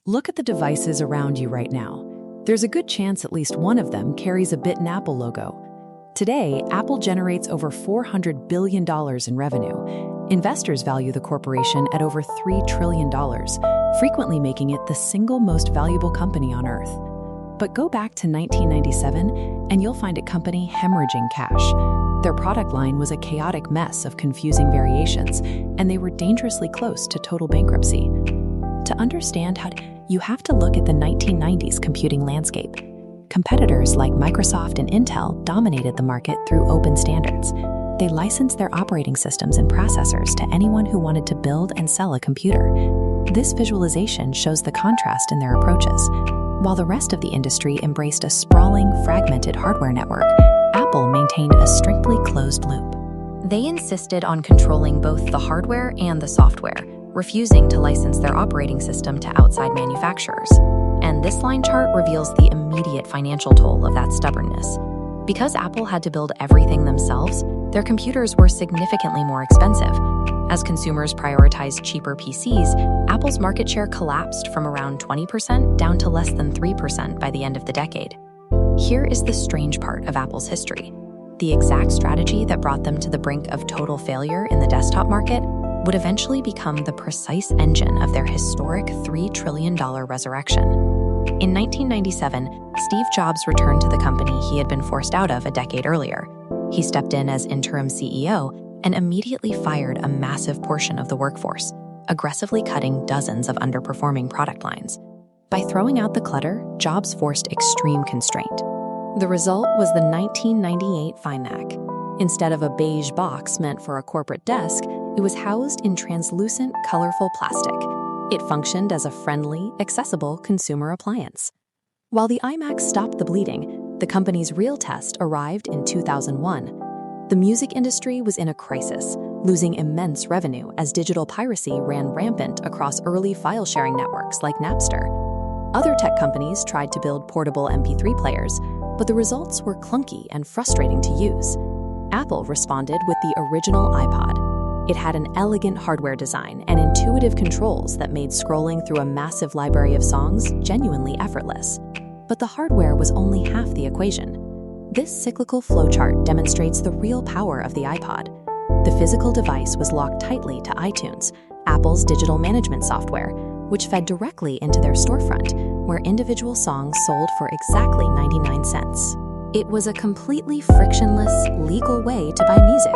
Look at the devices around you right now. There's a good chance at least one of them carries a bitten Apple logo. Today, Apple generates over $400 billion in revenue. Investors value the corporation at over $3 trillion, frequently making it the single most valuable company on Earth. But go back to 1997, and you'll find a company hemorrhaging cash. Their product line was a chaotic mess of confusing variations, and they were dangerously close to total bankruptcy. To understand you have to look at the 1990s computing landscape. Competitors like Microsoft and Intel dominated the market through open standards. They licensed their operating systems and processors to anyone who wanted to build and sell a computer. This visualization shows the contrast in their approaches. While the rest of the industry embraced a sprawling, fragmented hardware network, Apple maintained a strictly closed loop. They insisted on controlling both the hardware and the software, refusing to license their operating system to outside manufacturers. And this line chart reveals the immediate financial toll of that stubbornness. Because Apple had to build everything themselves, their computers were significantly more expensive. As consumers prioritized cheaper PCs, Apple's market share collapsed from around 20% down to less than 3% by the end of the decade. Here is the strange part of Apple's history. The exact strategy that brought them to the brink of total failure in the desktop market would eventually become the precise engine of their historic $3 trillion resurrection. In 1997, Steve Jobs returned to the company he had been forced out of a decade earlier. He stepped in as interim CEO and immediately fired a massive portion of the workforce, aggressively cutting dozens of underperforming product lines. By throwing out the clutter, Jobs forced extreme constraint. The result was the 1998 iMac. Instead of a beige box meant for a corporate desk, it was housed in translucent, colorful plastic. It functioned as a friendly, accessible consumer appliance. While the iMac stopped the bleeding, the company's real test arrived in 2001. The music industry was in a crisis, losing immense revenue as digital piracy ran rampant across early file-sharing networks like Napster. Other tech companies tried to build portable MP3 players, but the results were clunky and frustrating to use. Apple responded with the original iPod. It had an elegant hardware design and intuitive controls that made scrolling through a massive library of songs genuinely effortless. But the hardware was only half the equation. This cyclical flowchart demonstrates the real power of the iPod. The physical device was locked tightly to iTunes, Apple's digital management software, which fed directly into their storefront, where individual songs sold for exactly 99 cents. It was a completely frictionless, legal way to buy music.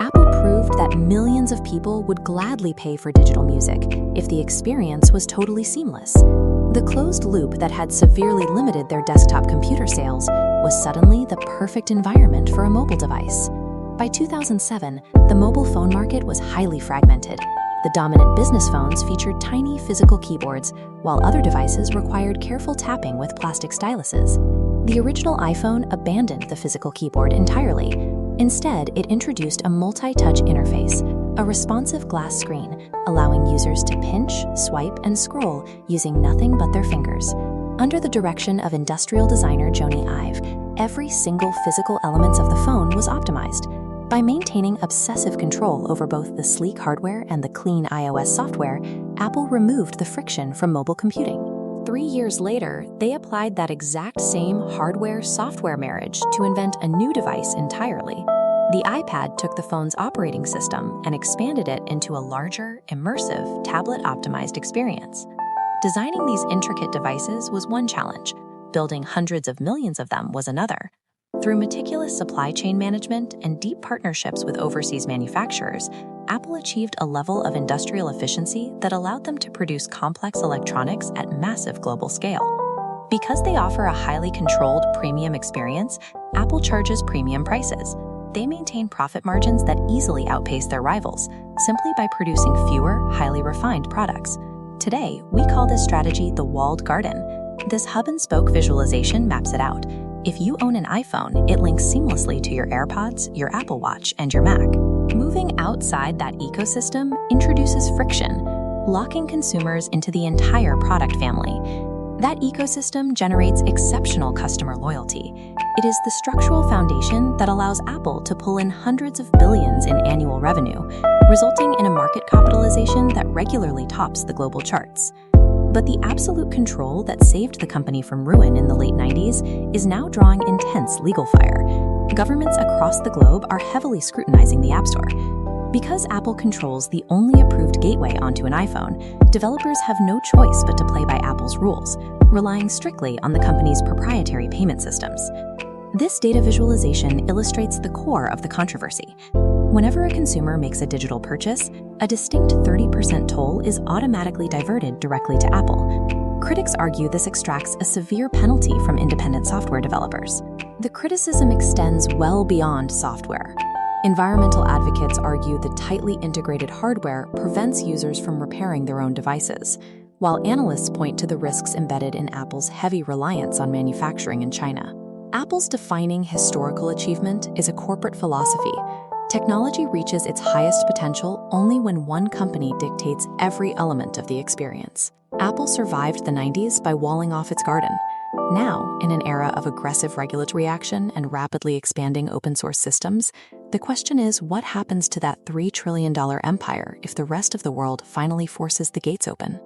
Apple proved that millions of people would gladly pay for digital music if the experience was totally seamless. The closed loop that had severely limited their desktop computer sales was suddenly the perfect environment for a mobile device. By 2007, the mobile phone market was highly fragmented. The dominant business phones featured tiny physical keyboards, while other devices required careful tapping with plastic styluses. The original iPhone abandoned the physical keyboard entirely. Instead, it introduced a multi-touch interface, a responsive glass screen, allowing users to pinch, swipe, and scroll using nothing but their fingers. Under the direction of industrial designer Jony Ive, every single physical element of the phone was optimized. By maintaining obsessive control over both the sleek hardware and the clean iOS software, Apple removed the friction from mobile computing. 3 years later, they applied that exact same hardware-software marriage to invent a new device entirely. The iPad took the phone's operating system and expanded it into a larger, immersive, tablet-optimized experience. Designing these intricate devices was one challenge. Building hundreds of millions of them was another. Through meticulous supply chain management and deep partnerships with overseas manufacturers, Apple achieved a level of industrial efficiency that allowed them to produce complex electronics at massive global scale. Because they offer a highly controlled premium experience, Apple charges premium prices. They maintain profit margins that easily outpace their rivals, simply by producing fewer, highly refined products. Today, we call this strategy the walled garden. This hub-and-spoke visualization maps it out. If you own an iPhone, it links seamlessly to your AirPods, your Apple Watch, and your Mac. Moving outside that ecosystem introduces friction, locking consumers into the entire product family. That ecosystem generates exceptional customer loyalty. It is the structural foundation that allows Apple to pull in hundreds of billions in annual revenue, resulting in a market capitalization that regularly tops the global charts. But the absolute control that saved the company from ruin in the late 90s is now drawing intense legal fire. Governments across the globe are heavily scrutinizing the App Store. Because Apple controls the only approved gateway onto an iPhone, developers have no choice but to play by Apple's rules, relying strictly on the company's proprietary payment systems. This data visualization illustrates the core of the controversy. Whenever a consumer makes a digital purchase, a distinct 30% toll is automatically diverted directly to Apple. Critics argue this extracts a severe penalty from independent software developers. The criticism extends well beyond software. Environmental advocates argue the tightly integrated hardware prevents users from repairing their own devices, while analysts point to the risks embedded in Apple's heavy reliance on manufacturing in China. Apple's defining historical achievement is a corporate philosophy. Technology reaches its highest potential only when one company dictates every element of the experience. Apple survived the 90s by walling off its garden. Now, in an era of aggressive regulatory action and rapidly expanding open-source systems, the question is what happens to that $3 trillion empire if the rest of the world finally forces the gates open?